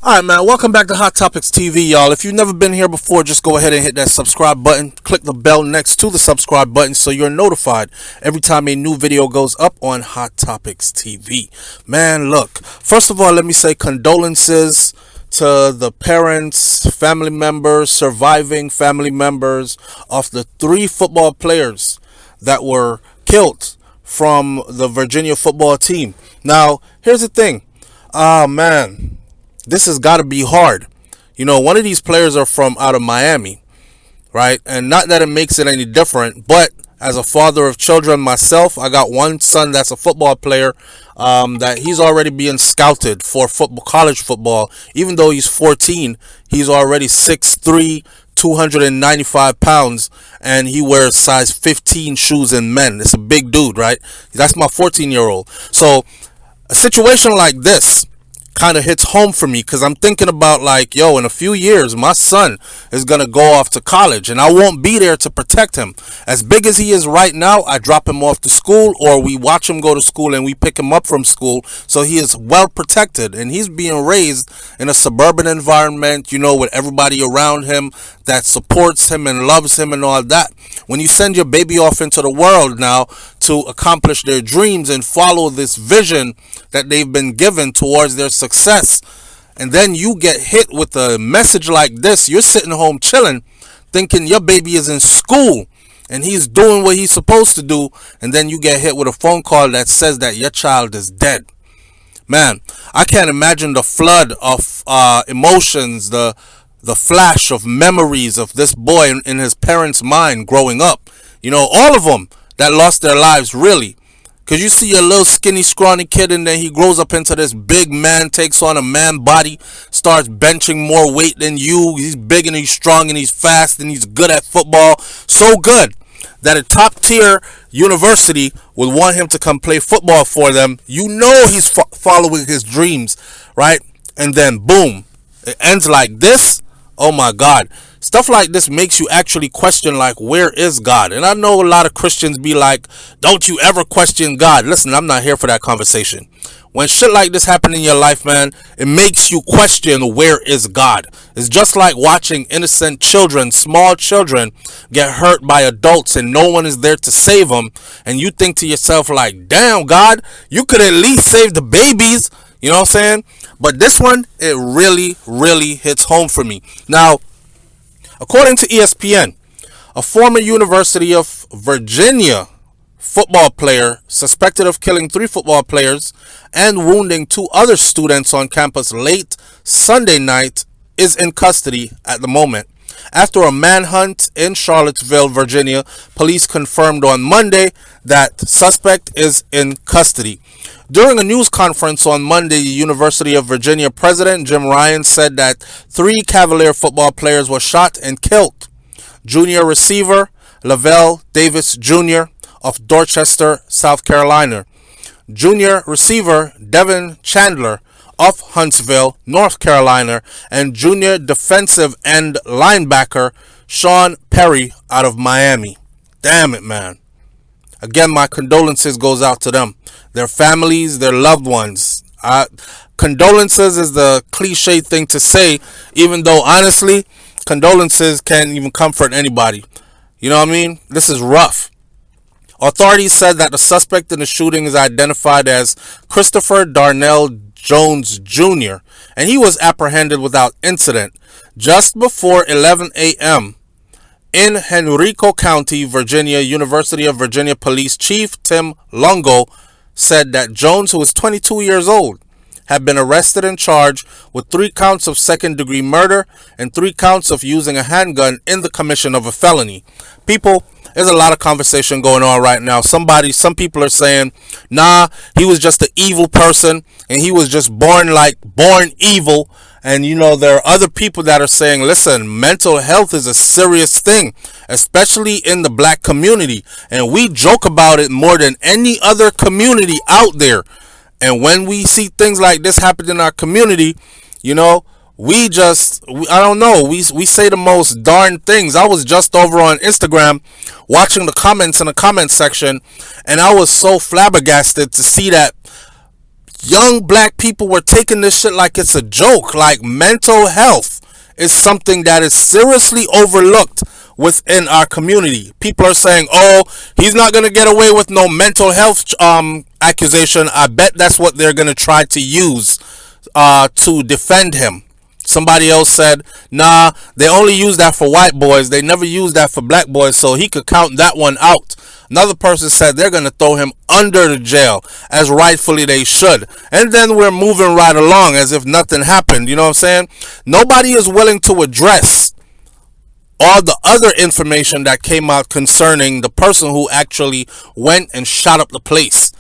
Alright, man, welcome back to Hot Topics TV, y'all. If you've never been here before, just go ahead and hit that subscribe button. Click the bell next to the subscribe button so you're notified every time a new video goes up on Hot Topics TV. Man, look, first of all, let me say condolences to the parents, family members, surviving family members of the 3 football players that were killed from the Virginia football team. Now, here's the thing. Man, this has got to be hard. You know, one of these players are from out of Miami, right? And not that it makes it any different, but as a father of children myself, I got one son that's a football player that he's already being scouted for football, college football. Even though he's 14, he's already 6'3", 295 pounds, and he wears size 15 shoes in men. It's a big dude, right? That's my 14-year-old. So a situation like this kind of hits home for me because I'm thinking about, like, yo, in a few years my son is gonna go off to college and I won't be there to protect him. As big as he is right now, I drop him off to school, or we watch him go to school and we pick him up from school, so he is well protected, and he's being raised in a suburban environment, you know, with everybody around him that supports him and loves him and all that. When you send your baby off into the world now to accomplish their dreams and follow this vision that they've been given towards their success, and then you get hit with a message like this, you're sitting home chilling thinking your baby is in school and he's doing what he's supposed to do, and then you get hit with a phone call that says that your child is dead. Man, I can't imagine the flood of emotions, the flash of memories of this boy in his parents' mind growing up. You know, all of them that lost their lives, really. Because you see a little skinny, scrawny kid, and then he grows up into this big man, takes on a man body, starts benching more weight than you. He's big and he's strong and he's fast and he's good at football. So good that a top tier university would want him to come play football for them. You know he's following his dreams, right? And then boom, it ends like this. Oh my God. Stuff like this makes you actually question, like, where is God? And I know a lot of Christians be like, don't you ever question God. Listen, I'm not here for that conversation. When shit like this happen in your life, man, it makes you question, where is God? It's just like watching innocent children, small children, get hurt by adults and no one is there to save them. And you think to yourself, like, damn, God, you could at least save the babies. You know what I'm saying? But this one, it really, really hits home for me. Now, according to ESPN, a former University of Virginia football player suspected of killing 3 football players and wounding 2 other students on campus late Sunday night is in custody at the moment. After a manhunt in Charlottesville, Virginia, police confirmed on Monday that suspect is in custody. During a news conference on Monday, the University of Virginia President Jim Ryan said that 3 Cavalier football players were shot and killed. Junior receiver Lavelle Davis Jr. of Dorchester, South Carolina. Junior receiver Devin Chandler of Huntsville, North Carolina, and junior defensive end linebacker Sean Perry out of Miami. Damn it, man. Again, my condolences goes out to them, their families, their loved ones. Condolences is the cliche thing to say, even though honestly, condolences can't even comfort anybody. You know what I mean? This is rough. Authorities said that the suspect in the shooting is identified as Christopher Darnell Jones Jr., and he was apprehended without incident just before 11 a.m. in Henrico County, Virginia. University of Virginia Police Chief Tim Longo said that Jones, who is 22 years old, had been arrested and charged with 3 counts of second-degree murder and 3 counts of using a handgun in the commission of a felony. People, there's a lot of conversation going on right now. Some people are saying, nah, he was just an evil person and he was just born evil. And, you know, there are other people that are saying, listen, mental health is a serious thing, especially in the black community. And we joke about it more than any other community out there. And when we see things like this happen in our community, you know, I don't know, we say the most darn things. I was just over on Instagram watching the comments in the comment section, and I was so flabbergasted to see that young black people were taking this shit like it's a joke. Like, mental health is something that is seriously overlooked within our community. People are saying, oh, he's not going to get away with no mental health accusation. I bet that's what they're going to try to use to defend him. Somebody else said, nah, they only use that for white boys. They never use that for black boys, so he could count that one out. Another person said they're going to throw him under the jail, as rightfully they should. And then we're moving right along as if nothing happened. You know what I'm saying? Nobody is willing to address all the other information that came out concerning the person who actually went and shot up the place.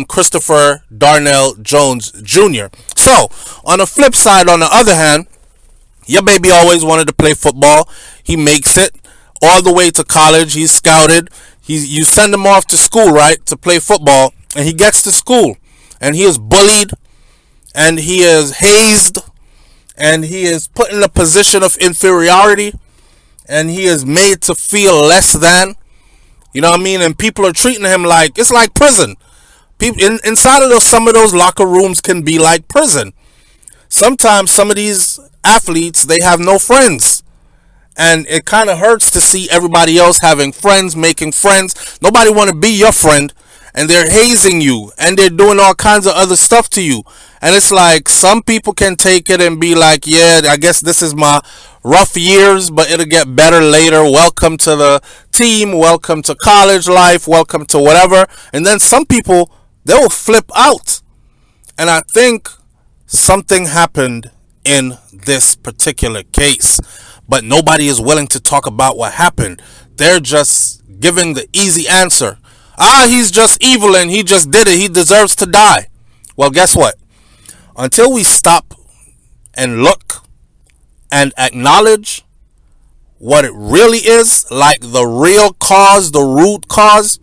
Christopher Darnell Jones Jr. So, on the flip side, on the other hand, your baby always wanted to play football. He makes it all the way to college. He's scouted. You send him off to school, right, to play football, and he gets to school, and he is bullied, and he is hazed, and he is put in a position of inferiority, and he is made to feel less than. You know what I mean? And people are treating him like it's like prison. People inside of some of those locker rooms can be like prison. Sometimes some of these athletes, they have no friends, and it kind of hurts to see everybody else having friends, making friends. Nobody want to be your friend, and they're hazing you, and they're doing all kinds of other stuff to you. And it's like some people can take it and be like, yeah, I guess this is my rough years, but it'll get better later. Welcome to the team. Welcome to college life. Welcome to whatever. And then some people, they'll flip out. And I think something happened in this particular case, but nobody is willing to talk about what happened. They're just giving the easy answer. He's just evil and he just did it. He deserves to die. Well, guess what? Until we stop and look and acknowledge what it really is, like the real cause, the root cause,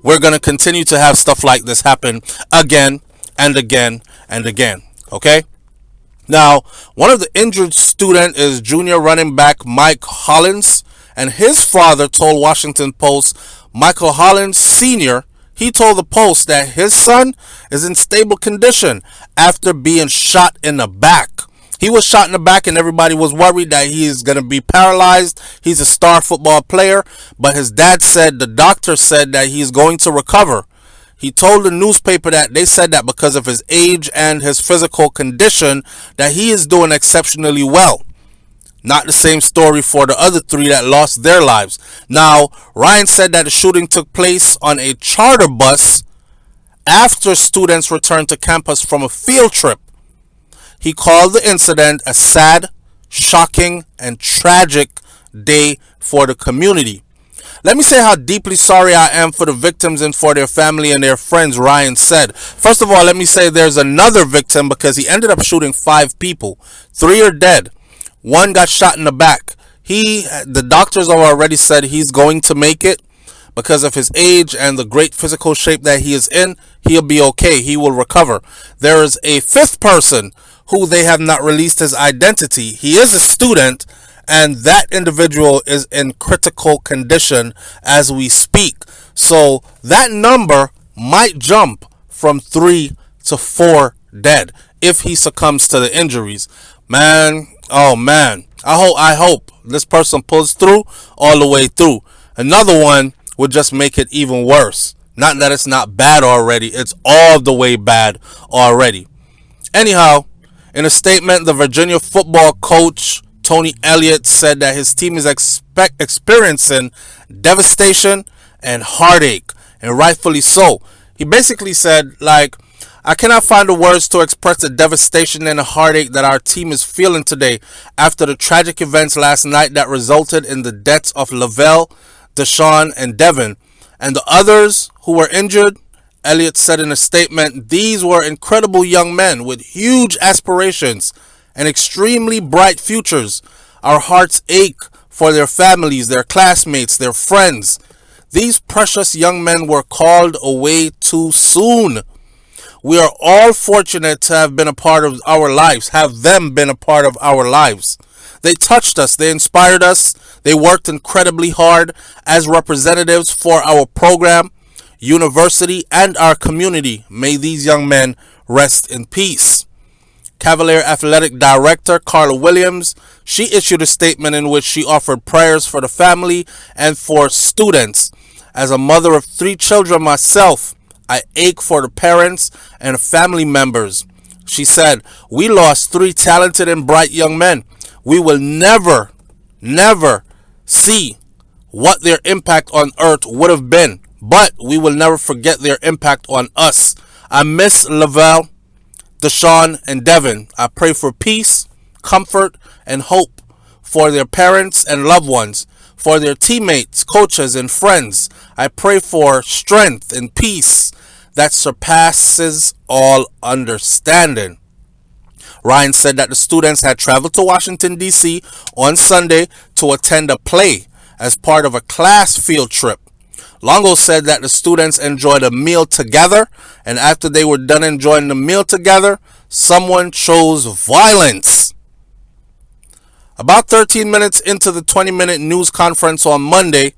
we're going to continue to have stuff like this happen again and again and again. Okay? Now, one of the injured student is junior running back Mike Hollins, and his father told Washington Post, Michael Hollins Sr., he told the Post that his son is in stable condition after being shot in the back. He was shot in the back and everybody was worried that he is going to be paralyzed. He's a star football player, but his dad said, the doctor said that he's going to recover. He told the newspaper that they said that because of his age and his physical condition, that he is doing exceptionally well. Not the same story for the other three that lost their lives. Now, Ryan said that the shooting took place on a charter bus after students returned to campus from a field trip. He called the incident a sad, shocking, and tragic day for the community. Let me say how deeply sorry I am for the victims and for their family and their friends, Ryan said. First of all, let me say there's another victim because he ended up shooting 5 people. 3 are dead. 1 got shot in the back. The doctors have already said he's going to make it because of his age and the great physical shape that he is in. He'll be okay. He will recover. There is a 5th person who they have not released his identity. He is a student, and that individual is in critical condition as we speak. So that number might jump from 3 to 4 dead if he succumbs to the injuries. Man, oh man, I hope this person pulls through all the way through. Another one would just make it even worse. Not that it's not bad already, it's all the way bad already. Anyhow, in a statement, the Virginia football coach Tony Elliott said that his team is experiencing devastation and heartache, and rightfully so. He basically said, like, I cannot find the words to express the devastation and the heartache that our team is feeling today after the tragic events last night that resulted in the deaths of Lavelle, Deshaun, and Devin, and the others who were injured. Elliott said in a statement, these were incredible young men with huge aspirations and extremely bright futures. Our hearts ache for their families, their classmates, their friends. These precious young men were called away too soon. We are all fortunate to have been a part of our lives, have them been a part of our lives. They touched us, they inspired us, they worked incredibly hard as representatives for our program, university, and our community. May these young men rest in peace. Cavalier Athletic Director Carla Williams, she issued a statement in which she offered prayers for the family and for students. As a mother of 3 children myself, I ache for the parents and the family members. She said, we lost 3 talented and bright young men. We will never see what their impact on earth would have been, but we will never forget their impact on us. I miss Lavelle, Deshaun, and Devin. I pray for peace, comfort, and hope for their parents and loved ones, for their teammates, coaches, and friends. I pray for strength and peace that surpasses all understanding. Ryan said that the students had traveled to Washington, D.C. on Sunday to attend a play as part of a class field trip. Longo said that the students enjoyed a meal together, and after they were done enjoying the meal together, someone chose violence. About 13 minutes into the 20-minute news conference on Monday,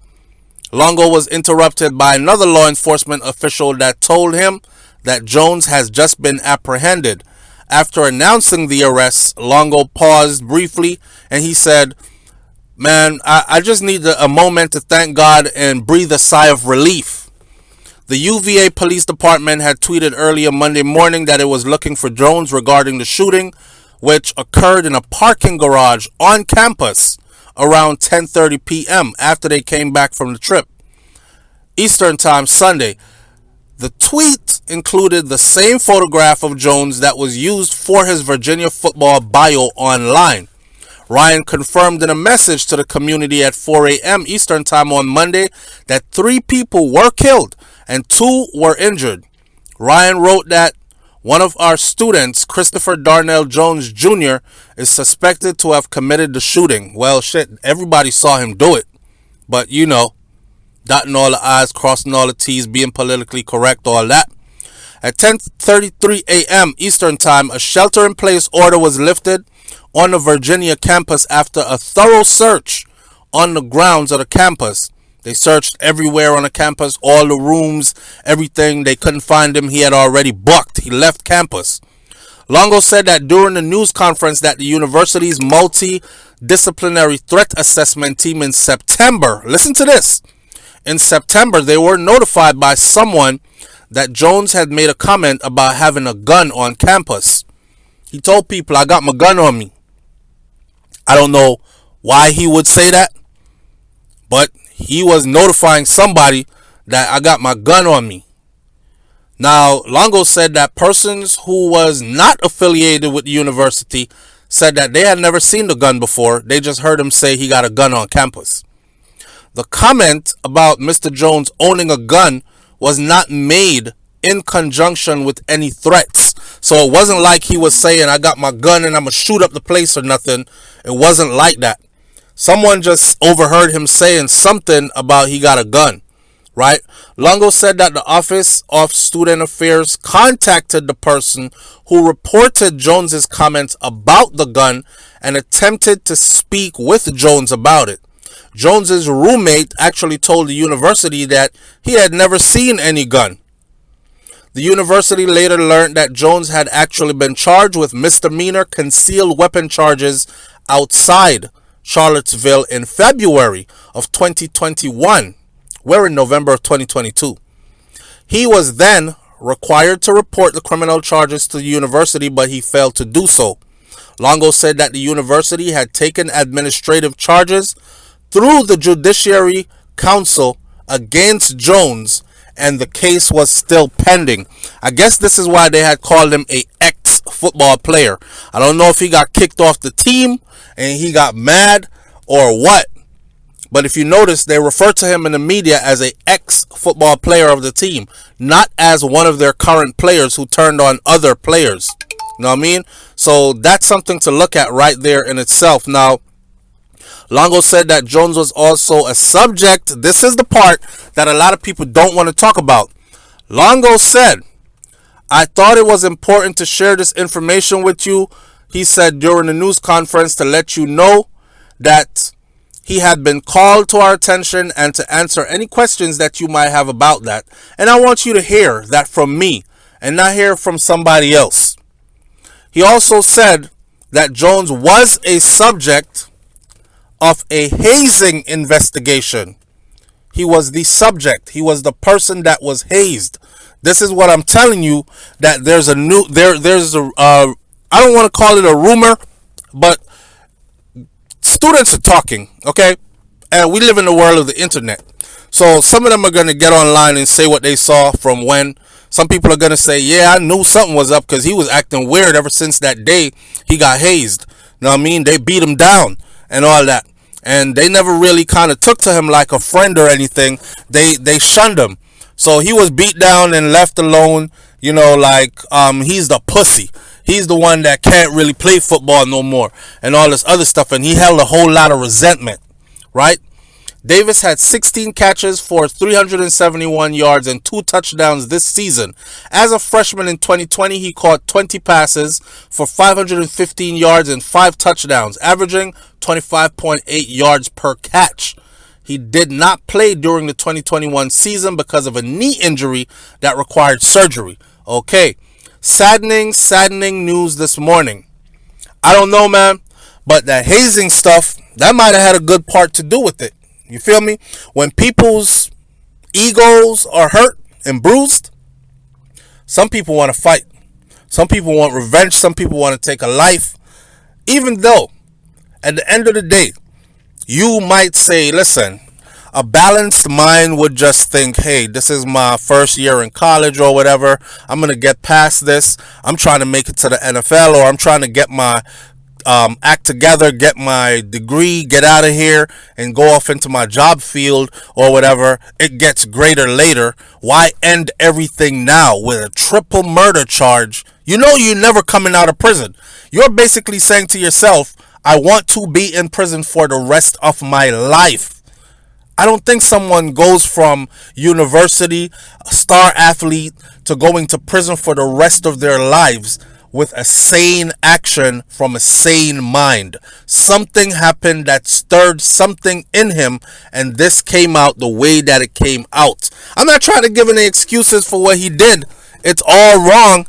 Longo was interrupted by another law enforcement official that told him that Jones has just been apprehended. After announcing the arrest, Longo paused briefly and he said, man, I just need a moment to thank God and breathe a sigh of relief. The UVA Police Department had tweeted earlier Monday morning that it was looking for Jones regarding the shooting, which occurred in a parking garage on campus around 10:30 p.m. after they came back from the trip, Eastern Time Sunday. The tweet included the same photograph of Jones that was used for his Virginia football bio online. Ryan confirmed in a message to the community at 4 a.m. Eastern Time on Monday that 3 people were killed and 2 were injured. Ryan wrote that one of our students, Christopher Darnell Jones Jr., is suspected to have committed the shooting. Well, shit, everybody saw him do it. But, you know, dotting all the I's, crossing all the T's, being politically correct, all that. At 10:33 a.m. Eastern Time, a shelter-in-place order was lifted on the Virginia campus after a thorough search on the grounds of the campus. They searched everywhere on the campus, all the rooms, everything. They couldn't find him. He had already booked. He left campus. Longo said that during the news conference that the university's multidisciplinary threat assessment team in September, listen to this, in September they were notified by someone that Jones had made a comment about having a gun on campus. He told people, I got my gun on me. I don't know why he would say that, but he was notifying somebody that I got my gun on me. Now, Longo said that persons who was not affiliated with the university said that they had never seen the gun before. They just heard him say he got a gun on campus. The comment about Mr. Jones owning a gun was not made in conjunction with any threats. So it wasn't like he was saying, I got my gun and I'm going to shoot up the place or nothing. It wasn't like that. Someone just overheard him saying something about he got a gun, right? Longo said that the Office of Student Affairs contacted the person who reported Jones's comments about the gun and attempted to speak with Jones about it. Jones's roommate actually told the university that he had never seen any gun. The university later learned that Jones had actually been charged with misdemeanor concealed weapon charges outside Charlottesville in February of 2021. We're in November of 2022. He was then required to report the criminal charges to the university, but he failed to do so. Longo said that the university had taken administrative charges through the Judiciary Council against Jones, and the case was still pending. I guess this is why they had called him a ex-football player. I don't know if he got kicked off the team and he got mad or what. But if you notice, they refer to him in the media as a ex-football player of the team, not as one of their current players who turned on other players. You know what I mean? So that's something to look at right there in itself. Now, Longo said that Jones was also a subject. This is the part that a lot of people don't want to talk about. Longo said, I thought it was important to share this information with you, he said during the news conference, to let you know that he had been called to our attention and to answer any questions that you might have about that. And I want you to hear that from me and not hear from somebody else. He also said that Jones was a subject of a hazing investigation. He was the subject. He was the person that was hazed. This is what I'm telling you, that there's a new there's a I don't want to call it a rumor, but students are talking, okay? And we live in the world of the internet. So some of them are going to get online and say what they saw from when. Some people are going to say, yeah, I knew something was up because he was acting weird ever since that day he got hazed. You know what I mean? They beat him down and all that. And they never really kind of took to him like a friend or anything. They shunned him. So he was beat down and left alone, you know, like he's the pussy. He's the one that can't really play football no more and all this other stuff. And he held a whole lot of resentment, right? Davis had 16 catches for 371 yards and 2 touchdowns this season. As a freshman in 2020, he caught 20 passes for 515 yards and 5 touchdowns, averaging 25.8 yards per catch. He did not play during the 2021 season because of a knee injury that required surgery. Okay, saddening news this morning. I don't know, man, but that hazing stuff, that might have had a good part to do with it. You feel me? When people's egos are hurt and bruised, some people want to fight. Some people want revenge. Some people want to take a life. Even though, at the end of the day, you might say, listen, a balanced mind would just think, hey, this is my first year in college or whatever. I'm going to get past this. I'm trying to make it to the NFL, or I'm trying to get my act together, get my degree, get out of here and go off into my job field or whatever. It gets greater later. Why end everything now with a triple murder charge? You know you're never coming out of prison. You're basically saying to yourself, I want to be in prison for the rest of my life. I don't think someone goes from university, a star athlete, to going to prison for the rest of their lives with a sane action from a sane mind. Something happened that stirred something in him, and this came out the way that it came out. I'm not trying to give any excuses for what he did. It's all wrong,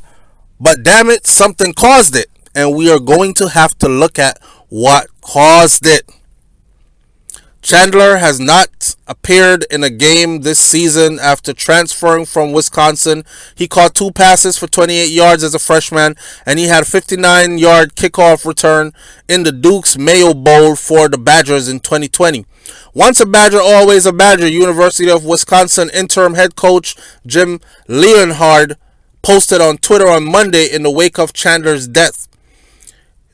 but damn it, something caused it, and we are going to have to look at what caused it. Chandler has not appeared in a game this season after transferring from Wisconsin. He caught 2 passes for 28 yards as a freshman, and he had a 59-yard kickoff return in the Duke's Mayo Bowl for the Badgers in 2020. Once a Badger, always a Badger. University of Wisconsin interim head coach Jim Leonhard posted on Twitter on Monday in the wake of Chandler's death.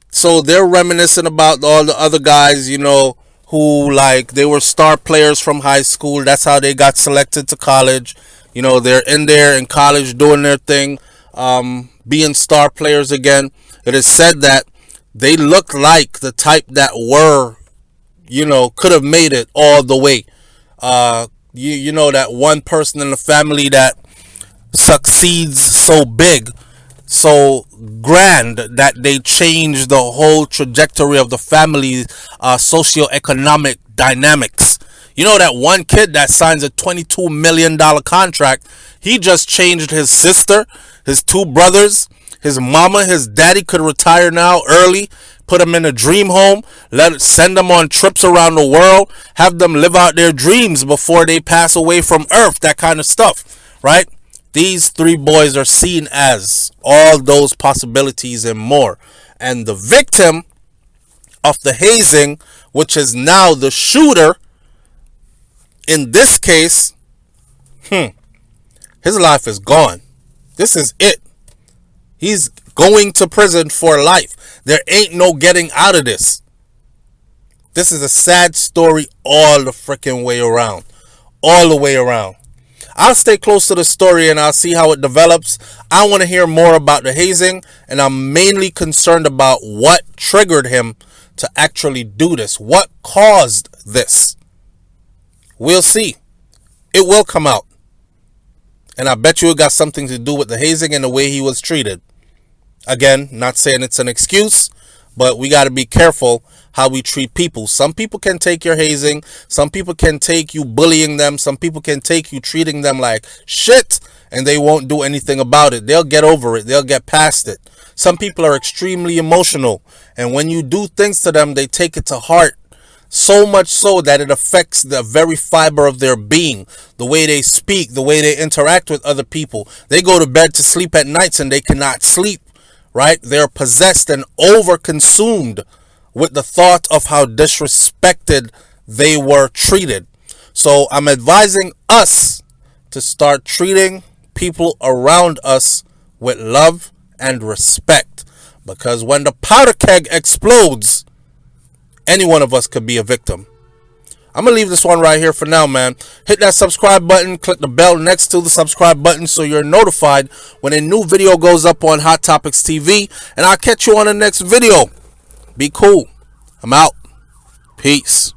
So they're reminiscing about all the other guys, you know, who, like, they were star players from high school. That's how they got selected to college. You know, they're in there in college doing their thing, being star players again. It is said that they look like the type that were, you know, could have made it all the way. You know, that one person in the family that succeeds so big, so grand, that they change the whole trajectory of the family's socioeconomic dynamics. You know, that one kid that signs a $22 million contract, he just changed his sister, his 2 brothers, his mama, his daddy could retire now early, put them in a dream home, send them on trips around the world, have them live out their dreams before they pass away from earth, that kind of stuff, right? These 3 boys are seen as all those possibilities and more. And the victim of the hazing, which is now the shooter, in this case, his life is gone. This is it. He's going to prison for life. There ain't no getting out of this. This is a sad story all the freaking way around. All the way around. I'll stay close to the story and I'll see how it develops. I want to hear more about the hazing, and I'm mainly concerned about what triggered him to actually do this. What caused this? We'll see. It will come out. And I bet you it got something to do with the hazing and the way he was treated. Again, not saying it's an excuse, but we got to be careful how we treat people. Some people can take your hazing. Some people can take you bullying them. Some people can take you treating them like shit and they won't do anything about it. They'll get over it. They'll get past it. Some people are extremely emotional, and when you do things to them, they take it to heart. So much so that it affects the very fiber of their being, the way they speak, the way they interact with other people. They go to bed to sleep at nights and they cannot sleep, right? They're possessed and over-consumed with the thought of how disrespected they were treated. So I'm advising us to start treating people around us with love and respect. Because when the powder keg explodes, any one of us could be a victim. I'm going to leave this one right here for now, man. Hit that subscribe button. Click the bell next to the subscribe button so you're notified when a new video goes up on Hot Topics TV. And I'll catch you on the next video. Be cool. I'm out. Peace.